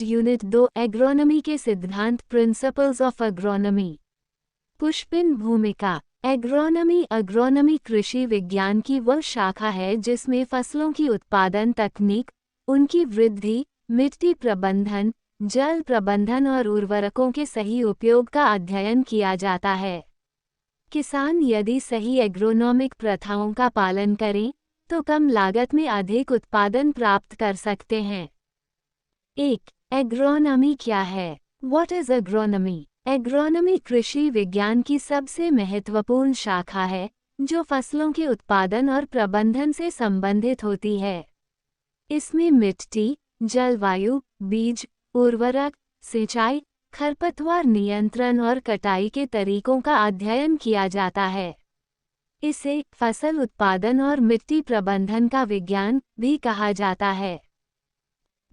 Unit 2 agronomy के सिद्धांत principles of agronomy. पुष्पिन भूमिका। एग्रोनॉमी कृषि विज्ञान की वह शाखा है जिसमें फसलों की उत्पादन तकनीक, उनकी वृद्धि, मिट्टी प्रबंधन, जल प्रबंधन और उर्वरकों के सही उपयोग का अध्ययन किया जाता है। किसान यदि सही एग्रोनॉमिक प्रथाओं का पालन करें तो कम लागत में अधिक उत्पादन प्राप्त कर सकते हैं। 1. एग्रोनॉमी क्या है? What is agronomy? एग्रोनॉमी कृषि विज्ञान की सबसे महत्वपूर्ण शाखा है जो फसलों के उत्पादन और प्रबंधन से संबंधित होती है। इसमें मिट्टी, जलवायु, बीज, उर्वरक, सिंचाई, खरपतवार नियंत्रण और कटाई के तरीकों का अध्ययन किया जाता है। इसे फसल उत्पादन और मिट्टी प्रबंधन का विज्ञान भी कहा जाता है।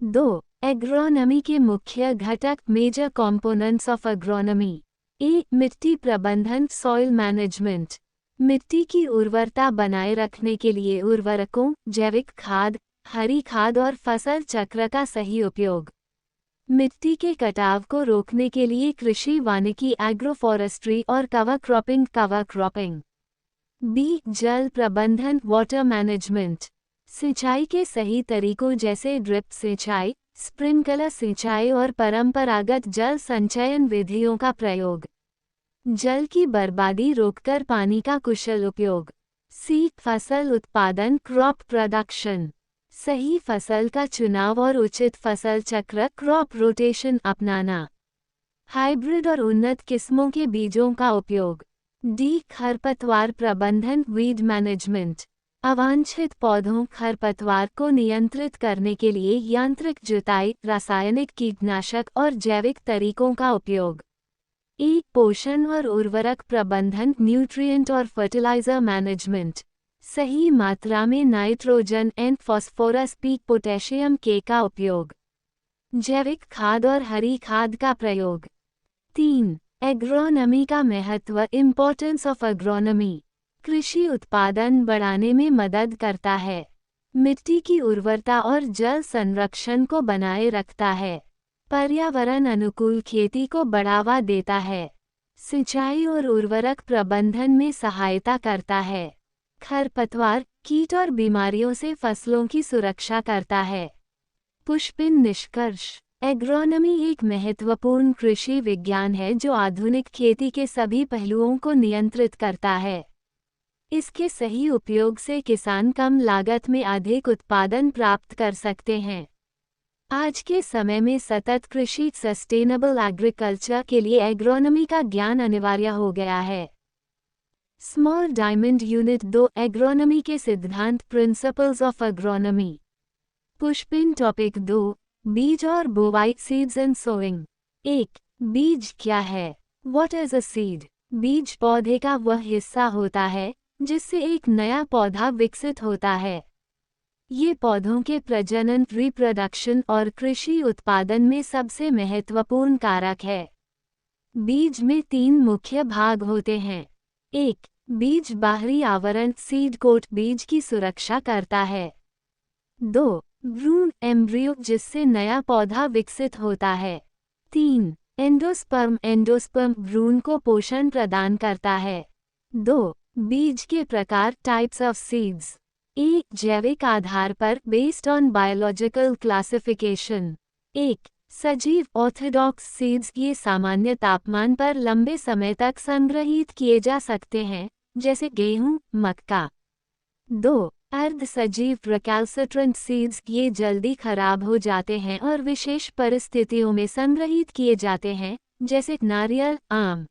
2. एग्रोनॉमी के मुख्य घटक मेजर कंपोनेंट्स ऑफ एग्रोनॉमी। ए. मिट्टी प्रबंधन सॉइल मैनेजमेंट। मिट्टी की उर्वरता बनाए रखने के लिए उर्वरकों, जैविक खाद, हरी खाद और फसल चक्र का सही उपयोग। मिट्टी के कटाव को रोकने के लिए कृषि वानिकी एग्रोफॉरेस्ट्री और कवर क्रॉपिंग। बी. जल प्रबंधन वाटर मैनेजमेंट। सिंचाई के सही तरीकों जैसे ड्रिप सिंचाई, स्प्रिंकलर सिंचाई और परंपरागत जल संचयन विधियों का प्रयोग। जल की बर्बादी रोककर पानी का कुशल उपयोग। सी. फसल उत्पादन क्रॉप प्रोडक्शन। सही फसल का चुनाव और उचित फसल चक्र क्रॉप रोटेशन अपनाना। हाइब्रिड और उन्नत किस्मों के बीजों का उपयोग। डी. खरपतवार प्रबंधन वीड मैनेजमेंट। अवांछित पौधों खरपतवार को नियंत्रित करने के लिए यांत्रिक जुताई, रासायनिक कीटनाशक और जैविक तरीकों का उपयोग। ई. पोषण और उर्वरक प्रबंधन न्यूट्रिएंट और फर्टिलाइजर मैनेजमेंट। सही मात्रा में nitrogen and phosphorus P potassium के का उपयोग। जैविक खाद और हरी खाद का प्रयोग। 3. एग्रोनॉमी का महत्व इम्पोर्टेंस ऑफ एग्रोनॉमी। कृषि उत्पादन बढ़ाने में मदद करता है। मिट्टी की उर्वरता और जल संरक्षण को बनाए रखता है। पर्यावरण अनुकूल खेती को बढ़ावा देता है। सिंचाई और उर्वरक प्रबंधन में सहायता करता है। खरपतवार, कीट और बीमारियों से फसलों की सुरक्षा करता है। पुष्पिन निष्कर्ष। एग्रोनॉमी एक महत्वपूर्ण कृषि विज्ञान है जो आधुनिक खेती के सभी पहलुओं को नियंत्रित करता है। इसके सही उपयोग से किसान कम लागत में अधिक उत्पादन प्राप्त कर सकते हैं। आज के समय में सतत कृषि सस्टेनेबल एग्रीकल्चर के लिए एग्रोनॉमी का ज्ञान अनिवार्य हो गया है। स्मॉल डायमंड यूनिट 2 एग्रोनॉमी के सिद्धांत प्रिंसिपल्स ऑफ एग्रोनॉमी। पुष्पिन टॉपिक 2 बीज और बुवाई सीड्स एंड सोइंग। 1. बीज क्या है? What is a seed? बीज पौधे का वह हिस्सा होता है जिससे एक नया पौधा विकसित होता है। ये पौधों के प्रजनन रिप्रोडक्शन और कृषि उत्पादन में सबसे महत्वपूर्ण कारक है। बीज में 3 मुख्य भाग होते हैं। 1. बीज बाहरी आवरण सीड कोट बीज की सुरक्षा करता है। 2. भ्रूण एम्ब्रियो जिससे नया पौधा विकसित होता है। 3. एंडोस्पर्म भ्रूण को पोषण प्रदान करता है। 2. बीज के प्रकार टाइप्स ऑफ सीड्स। ए. जैविक आधार पर बेस्ड ऑन बायोलॉजिकल क्लासिफिकेशन। 1. सजीव ऑर्थोडॉक्स सीड्स ये सामान्य तापमान पर लंबे समय तक संग्रहित किए जा सकते हैं जैसे गेहूं, मक्का। 2. अर्ध सजीव रिकैल्सिट्रेंट सीड्स ये जल्दी खराब हो जाते हैं और विशेष परिस्थितियों में संग्रहित किए जाते हैं जैसे नारियल, आम।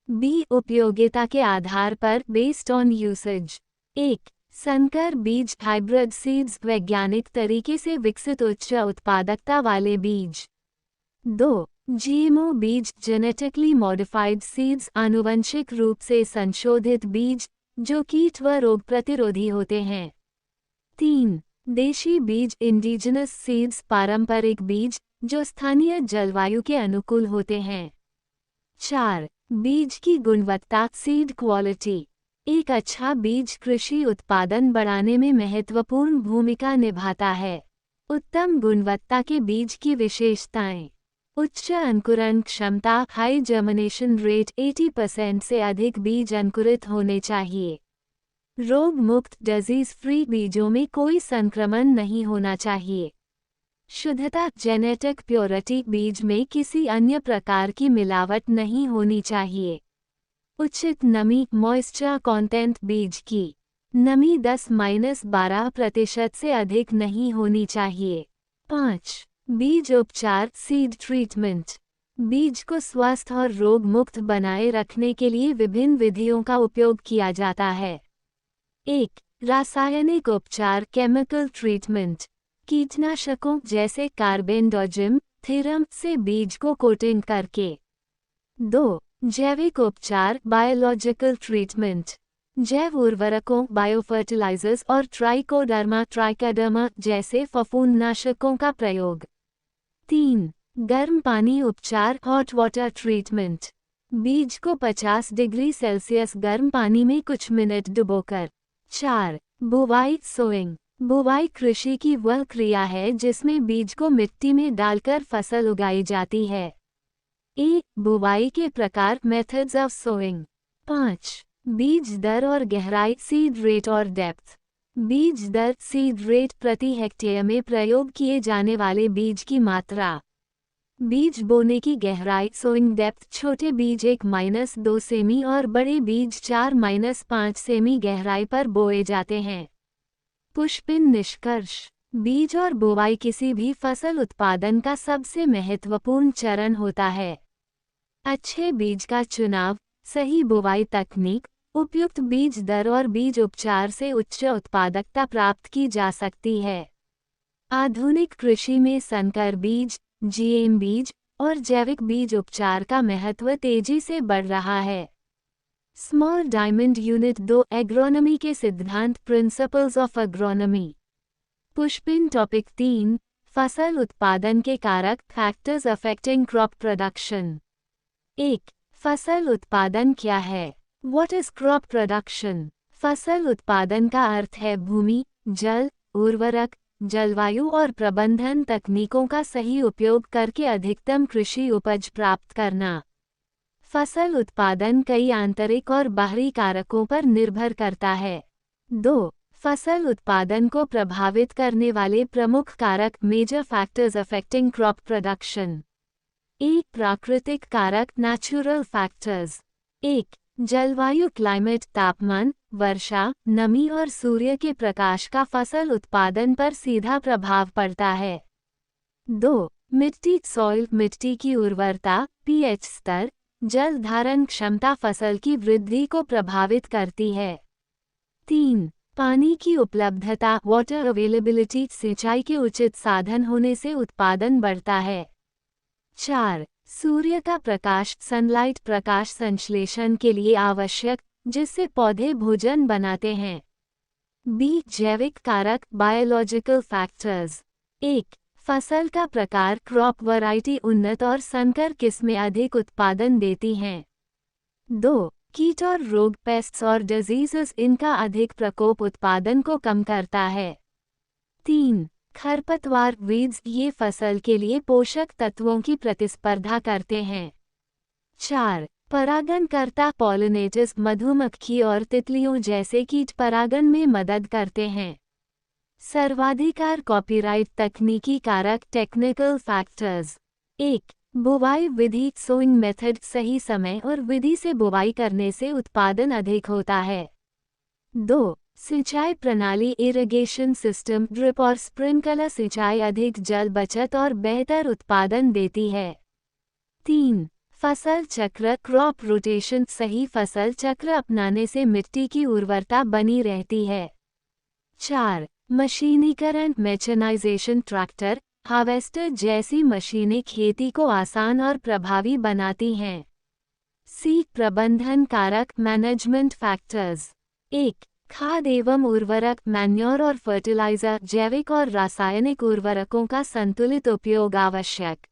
बी. उपयोगिता के आधार पर बेस्ड ऑन यूसेज। 1. संकर बीज हाइब्रिड सीड्स वैज्ञानिक तरीके से विकसित उच्च उत्पादकता वाले बीज। 2. जीएमओ बीज जेनेटिकली मॉडिफाइड सीड्स आनुवंशिक रूप से संशोधित बीज जो कीट व रोग प्रतिरोधी होते हैं। 3. देशी बीज इंडिजिनस सीड्स पारंपरिक बीज जो स्थानीय जलवायु के अनुकूल होते हैं। 4. बीज की गुणवत्ता सीड क्वालिटी। एक अच्छा बीज कृषि उत्पादन बढ़ाने में महत्वपूर्ण भूमिका निभाता है। उत्तम गुणवत्ता के बीज की विशेषताएं। उच्च अंकुरण क्षमता, हाई जर्मिनेशन रेट, 80% से अधिक बीज अंकुरित होने चाहिए। रोग मुक्त डिजीज फ्री, बीजों में कोई संक्रमण नहीं होना चाहिए। शुद्धता, जेनेटिक प्योरिटी, बीज में किसी अन्य प्रकार की मिलावट नहीं होनी चाहिए। उचित नमी, मॉइस्चर कंटेंट, बीज की नमी 10-12% से अधिक नहीं होनी चाहिए। 5. बीज उपचार, सीड ट्रीटमेंट। बीज को स्वस्थ और रोग मुक्त बनाए रखने के लिए विभिन्न विधियों का उपयोग किया जाता है। 1. रासायनिक उपचार, केमिकल ट्रीटमेंट। कीटनाशकों जैसे कार्बेंडोजिम, थीरम से बीज को कोटिंग करके। 2. जैविक उपचार, बायोलॉजिकल ट्रीटमेंट। जैव उर्वरकों, बायोफर्टिलाइजर्स और ट्राइकोडर्मा जैसे फफूंदनाशकों का प्रयोग। 3. गर्म पानी उपचार, हॉट वाटर ट्रीटमेंट। बीज को 50 डिग्री सेल्सियस गर्म पानी में कुछ मिनट डुबोकर। 4. बुवाई, सोइंग। बुवाई कृषि की वह क्रिया है जिसमें बीज को मिट्टी में डालकर फसल उगाई जाती है। बुवाई के प्रकार, मेथड्स ऑफ सोइंग। 5. बीज दर और गहराई, सीड रेट और डेप्थ। बीज दर, सीड रेट, प्रति हेक्टेयर में प्रयोग किए जाने वाले बीज की मात्रा। बीज बोने की गहराई, सोइंग डेप्थ, छोटे बीज 1-2 सेमी और बड़े बीज 4-5 सेमी गहराई पर बोए जाते हैं। पुष्पिन निष्कर्ष। बीज और बुवाई किसी भी फसल उत्पादन का सबसे महत्वपूर्ण चरण होता है। अच्छे बीज का चुनाव, सही बुवाई तकनीक, उपयुक्त बीज दर और बीज उपचार से उच्च उत्पादकता प्राप्त की जा सकती है। आधुनिक कृषि में संकर बीज, जीएम बीज और जैविक बीज उपचार का महत्व तेजी से बढ़ रहा है। स्मॉल डायमंड यूनिट 2, एग्रोनॉमी के सिद्धांत, प्रिंसिपल्स ऑफ एग्रोनॉमी। पुष्पिन टॉपिक 3, फसल उत्पादन के कारक, फैक्टर्स अफेक्टिंग क्रॉप प्रोडक्शन। 1. फसल उत्पादन क्या है? What is crop production? फसल उत्पादन का अर्थ है भूमि, जल, उर्वरक, जलवायु और प्रबंधन तकनीकों का सही उपयोग करके अधिकतम कृषि उपज प्राप्त करना। फसल उत्पादन कई आंतरिक और बाहरी कारकों पर निर्भर करता है। 2. फसल उत्पादन को प्रभावित करने वाले प्रमुख कारक, major factors affecting crop production. 1. प्राकृतिक कारक, नेचुरल फैक्टर्स। 1. जलवायु, क्लाइमेट, तापमान, वर्षा, नमी और सूर्य के प्रकाश का फसल उत्पादन पर सीधा प्रभाव पड़ता है। 2. मिट्टी, सॉइल, मिट्टी की उर्वरता, पीएच स्तर, जल धारण क्षमता फसल की वृद्धि को प्रभावित करती है। 3. पानी की उपलब्धता, वाटर अवेलेबिलिटी, सिंचाई के उचित साधन होने से उत्पादन बढ़ता है। 4. सूर्य का प्रकाश, सनलाइट, प्रकाश संश्लेषण के लिए आवश्यक, जिससे पौधे भोजन बनाते हैं। बी. जैविक कारक, बायोलॉजिकल फैक्टर्स। 1. फसल का प्रकार, क्रॉप वैरायटी, उन्नत और संकर किस्में अधिक उत्पादन देती हैं। 2. कीट और रोग, पेस्ट्स और डिजीजेस, इनका अधिक प्रकोप उत्पादन को कम करता है। 3. खरपतवार, वीड्स, ये फसल के लिए पोषक तत्वों की प्रतिस्पर्धा करते हैं। 4. परागणकर्ता, पॉलिनेटर्स, मधुमक्खी और तितलियों जैसे कीट परागण में मदद करते हैं। सर्वाधिकार, कॉपीराइट, तकनीकी कारक, टेक्निकल फैक्टर्स। 1. बुवाई विधि, सोइंग मेथड, सही समय और विधि से बुवाई करने से उत्पादन अधिक होता है। 2. सिंचाई प्रणाली, इरिगेशन सिस्टम, ड्रिप और स्प्रिंकलर सिंचाई अधिक जल बचत और बेहतर उत्पादन देती है। 3. फसल चक्र, क्रॉप रोटेशन, सही फसल चक्र अपनाने से मिट्टी की उर्वरता बनी रहती है। 4. मशीनीकरण, मैकेनाइजेशन, ट्रैक्टर, हार्वेस्टर जैसी मशीनें खेती को आसान और प्रभावी बनाती हैं। सी. प्रबंधन कारक, मैनेजमेंट फैक्टर्स। 1. खाद एवं उर्वरक, मैन्योर और फर्टिलाइजर, जैविक और रासायनिक उर्वरकों का संतुलित उपयोग आवश्यक।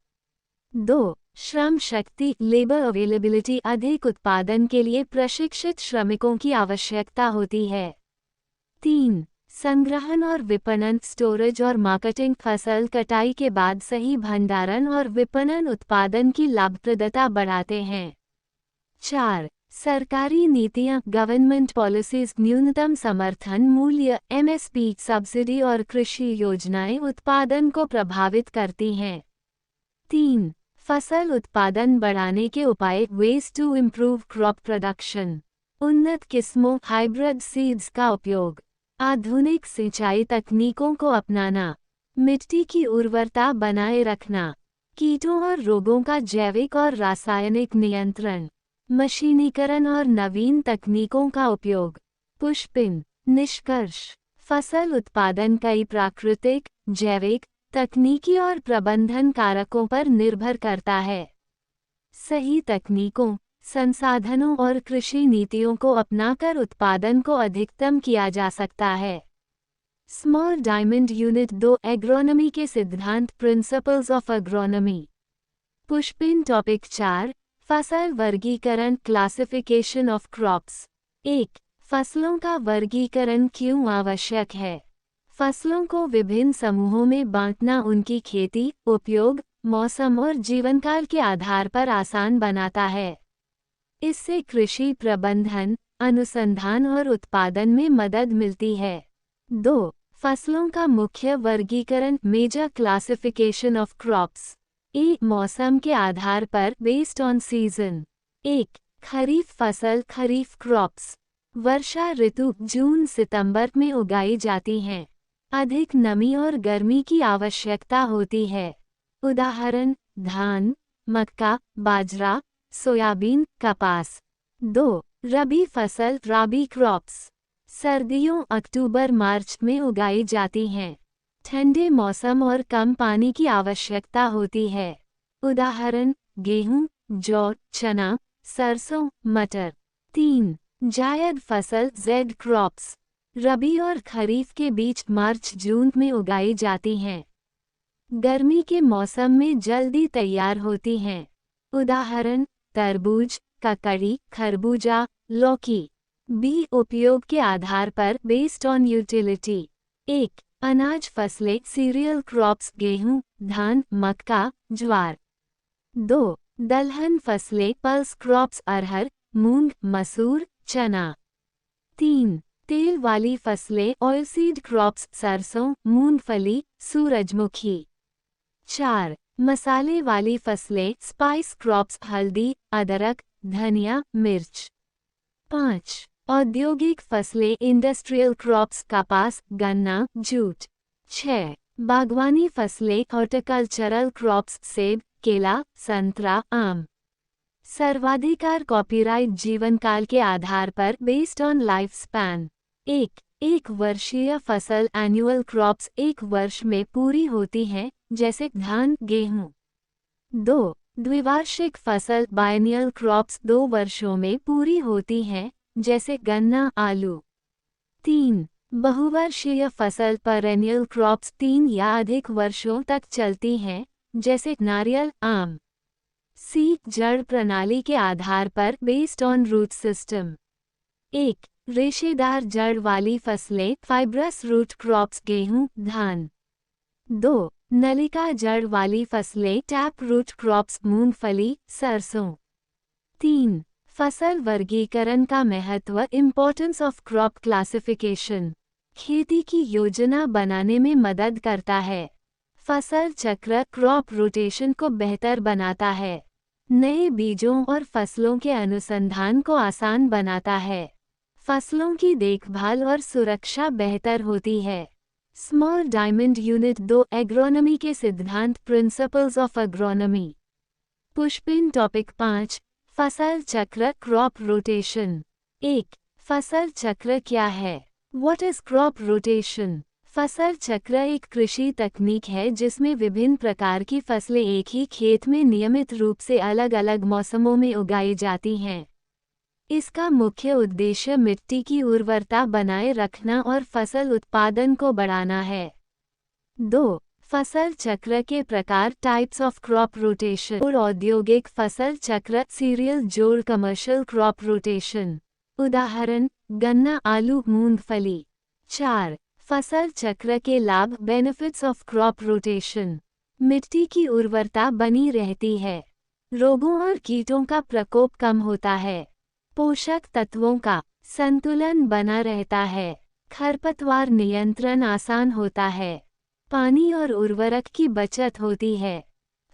2. श्रम शक्ति, लेबर अवेलेबिलिटी, अधिक उत्पादन के लिए प्रशिक्षित श्रमिकों की आवश्यकता होती है। 3. संग्रहण और विपणन, स्टोरेज और मार्केटिंग, फसल कटाई के बाद सही भंडारण और विपणन उत्पादन की लाभप्रदता बढ़ाते हैं। 4. सरकारी नीतियां, गवर्नमेंट पॉलिसीज, न्यूनतम समर्थन मूल्य एमएसपी, सब्सिडी और कृषि योजनाएं उत्पादन को प्रभावित करती हैं। 3. फसल उत्पादन बढ़ाने के उपाय, ways to improve crop production, उन्नत किस्मों, हाइब्रिड सीड्स का उपयोग, आधुनिक सिंचाई तकनीकों को अपनाना, मिट्टी की उर्वरता बनाए रखना, कीटों और रोगों का जैविक और रासायनिक नियंत्रण, मशीनीकरण और नवीन तकनीकों का उपयोग। पुष्पिन निष्कर्ष, फसल उत्पादन कई प्राकृतिक, जैविक, तकनीकी और प्रबंधन कारकों पर निर्भर करता है। सही तकनीकों, संसाधनों और कृषि नीतियों को अपनाकर उत्पादन को अधिकतम किया जा सकता है। स्मॉल डायमंड यूनिट 2, एग्रोनॉमी के सिद्धांत, प्रिंसिपल्स ऑफ एग्रोनॉमी। पुष्पिन टॉपिक 4, फसल वर्गीकरण, क्लासिफिकेशन ऑफ क्रॉप्स। 1. फसलों का वर्गीकरण क्यों आवश्यक है? फसलों को विभिन्न समूहों में बांटना उनकी खेती, उपयोग, मौसम और जीवनकाल के आधार पर आसान बनाता है। इससे कृषि प्रबंधन, अनुसंधान और उत्पादन में मदद मिलती है। 2. फसलों का मुख्य वर्गीकरण, मेजर क्लासिफिकेशन ऑफ क्रॉप्स। 1. मौसम के आधार पर, बेस्ड ऑन सीजन। 1. खरीफ फसल, खरीफ क्रॉप्स, वर्षा ऋतु, जून सितंबर में उगाई जाती हैं। अधिक नमी और गर्मी की आवश्यकता होती है। उदाहरण, धान, मक्का, बाजरा, सोयाबीन, कपास। 2. रबी फसल, रबी क्रॉप्स, सर्दियों, अक्टूबर मार्च में उगाई जाती हैं। ठंडे मौसम और कम पानी की आवश्यकता होती है। उदाहरण, गेहूं, जौ, चना, सरसों, मटर। 3. जायद फसल, जेड क्रॉप्स, रबी और खरीफ के बीच, मार्च जून में उगाई जाती हैं। गर्मी के मौसम में जल्दी तैयार होती हैं। उदाहरण, तरबूज, ककड़ी, खरबूजा, लौकी। बी. उपयोग के आधार पर, बेस्ड ऑन यूटिलिटी। 1. अनाज फसलें, सीरियल क्रॉप्स, गेहूं, धान, मक्का, ज्वार। 2. दलहन फसलें, पल्स क्रॉप्स, अरहर, मूंग, मसूर, चना। 3. तेल वाली फसलें, ऑयलसीड क्रॉप्स, सरसों, मूंगफली, सूरजमुखी। 4. मसाले वाली फसलें, स्पाइस क्रॉप्स, हल्दी, अदरक, धनिया, मिर्च। 5. औद्योगिक फसलें, इंडस्ट्रियल क्रॉप्स, कपास, गन्ना, जूट। 6. बागवानी फसलें, हॉर्टिकल्चरल क्रॉप्स, सेब, केला, संतरा, आम। सर्वाधिकार कॉपीराइट जीवनकाल के आधार पर, बेस्ड ऑन लाइफ स्पैन। 1. एक वर्षीय फसल, एनुअल क्रॉप्स, एक वर्ष में पूरी होती हैं, जैसे धान, गेहूं। 2. द्विवार्षिक फसल, बायनियल क्रॉप्स, 2 वर्षों में पूरी होती हैं, जैसे गन्ना, आलू। 3. बहुवर्षीय फसल, पेरेनियल क्रॉप्स, 3 या अधिक वर्षों तक चलती हैं, जैसे नारियल, आम। सी. जड़ प्रणाली के आधार पर, बेस्ड ऑन रूट सिस्टम। 1. रेशेदार जड़ वाली फसलें, फाइब्रस रूट क्रॉप्स, गेहूं, धान। 2. नलिका जड़ वाली फसलें, टैप रूट क्रॉप्स, मूंगफली, सरसों। 3. फसल वर्गीकरण का महत्व, इम्पोर्टेंस ऑफ क्रॉप क्लासिफिकेशन, खेती की योजना बनाने में मदद करता है। फसल चक्र, क्रॉप रोटेशन को बेहतर बनाता है। नए बीजों और फसलों के अनुसंधान को आसान बनाता है। फसलों की देखभाल और सुरक्षा बेहतर होती है। स्मॉल डायमंड यूनिट 2, एग्रोनॉमी के सिद्धांत, प्रिंसिपल्स ऑफ एग्रोनॉमी। पुष्पिन टॉपिक 5, फसल चक्र, क्रॉप रोटेशन। 1. फसल चक्र क्या है? What is crop rotation? फसल चक्र एक कृषि तकनीक है जिसमें विभिन्न प्रकार की फसलें एक ही खेत में नियमित रूप से अलग अलग मौसमों में उगाई जाती हैं। इसका मुख्य उद्देश्य मिट्टी की उर्वरता बनाए रखना और फसल उत्पादन को बढ़ाना है। 2. फसल चक्र के प्रकार, टाइप्स ऑफ क्रॉप रोटेशन। और औद्योगिक फसल चक्र, सीरियल जोड़, कमर्शियल क्रॉप रोटेशन। उदाहरण, गन्ना, आलू, मूंगफली। 4. फसल चक्र के लाभ, बेनिफिट्स ऑफ क्रॉप रोटेशन। मिट्टी की उर्वरता बनी रहती है, रोगों और कीटों का प्रकोप कम होता है, पोषक तत्वों का संतुलन बना रहता है, खरपतवार नियंत्रण आसान होता है, पानी और उर्वरक की बचत होती है,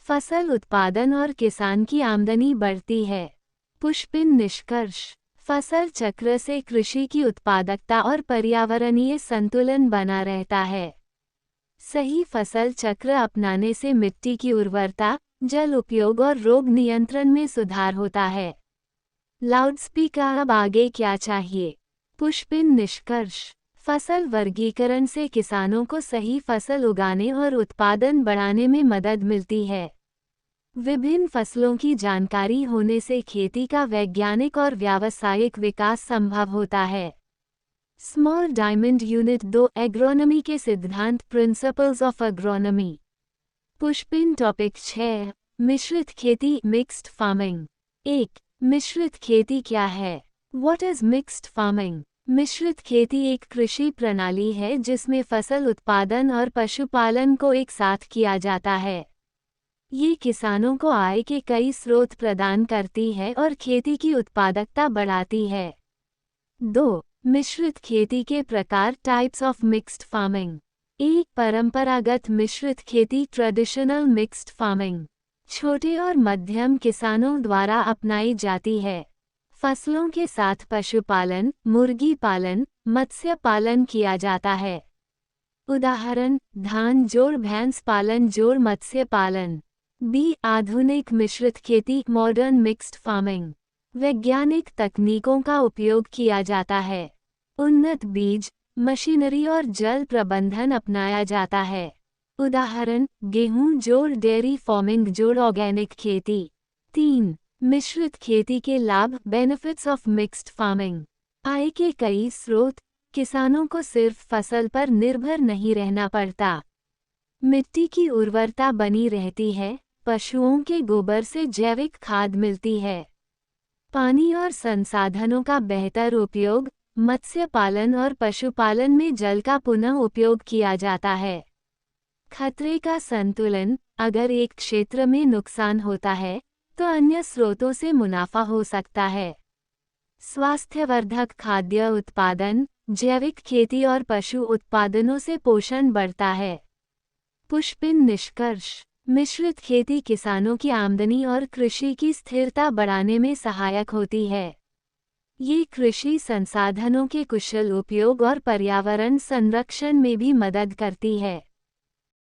फसल उत्पादन और किसान की आमदनी बढ़ती है। पुष्पिन निष्कर्ष। फसल चक्र से कृषि की उत्पादकता और पर्यावरणीय संतुलन बना रहता है। सही फसल चक्र अपनाने से मिट्टी की उर्वरता, जल उपयोग और रोग नियंत्रण में सुधार होता है। लाउडस्पीकर। अब आगे क्या चाहिए? पुष्पिन निष्कर्ष। फसल वर्गीकरण से किसानों को सही फसल उगाने और उत्पादन बढ़ाने में मदद मिलती है। विभिन्न फसलों की जानकारी होने से खेती का वैज्ञानिक और व्यावसायिक विकास संभव होता है। स्मॉल डायमंड यूनिट 2, एग्रोनॉमी के सिद्धांत, प्रिंसिपल्स ऑफ एग्रोनॉमी। पुष्पिन। टॉपिक 6, मिश्रित खेती, मिक्स्ड फार्मिंग। 1. मिश्रित खेती क्या है? What is mixed farming? मिश्रित खेती एक कृषि प्रणाली है जिसमें फसल उत्पादन और पशुपालन को एक साथ किया जाता है। ये किसानों को आय के कई स्रोत प्रदान करती है और खेती की उत्पादकता बढ़ाती है। 2. मिश्रित खेती के प्रकार, टाइप्स ऑफ मिक्स्ड फार्मिंग। 1. परंपरागत मिश्रित खेती, ट्रेडिशनल मिक्स्ड फार्मिंग, छोटे और मध्यम किसानों द्वारा अपनाई जाती है। फसलों के साथ पशुपालन, मुर्गी पालन, मत्स्य पालन किया जाता है। उदाहरण, धान जोड़ भैंस पालन जोड़ मत्स्य पालन। बी. आधुनिक मिश्रित खेती, मॉडर्न मिक्स्ड फार्मिंग, वैज्ञानिक तकनीकों का उपयोग किया जाता है। उन्नत बीज, मशीनरी और जल प्रबंधन अपनाया जाता है। उदाहरण, गेहूं जोड़ डेयरी फार्मिंग जोड़ ऑर्गेनिक खेती। 3. मिश्रित खेती के लाभ, बेनिफिट्स ऑफ मिक्स्ड फार्मिंग। आय के कई स्रोत, किसानों को सिर्फ फसल पर निर्भर नहीं रहना पड़ता। मिट्टी की उर्वरता बनी रहती है, पशुओं के गोबर से जैविक खाद मिलती है। पानी और संसाधनों का बेहतर उपयोग, मत्स्य पालन और पशुपालन में जल का पुनः उपयोग किया जाता है। खतरे का संतुलन, अगर एक क्षेत्र में नुकसान होता है तो अन्य स्रोतों से मुनाफा हो सकता है। स्वास्थ्यवर्धक खाद्य उत्पादन, जैविक खेती और पशु उत्पादनों से पोषण बढ़ता है। पुष्पिन निष्कर्ष। मिश्रित खेती किसानों की आमदनी और कृषि की स्थिरता बढ़ाने में सहायक होती है। ये कृषि संसाधनों के कुशल उपयोग और पर्यावरण संरक्षण में भी मदद करती है।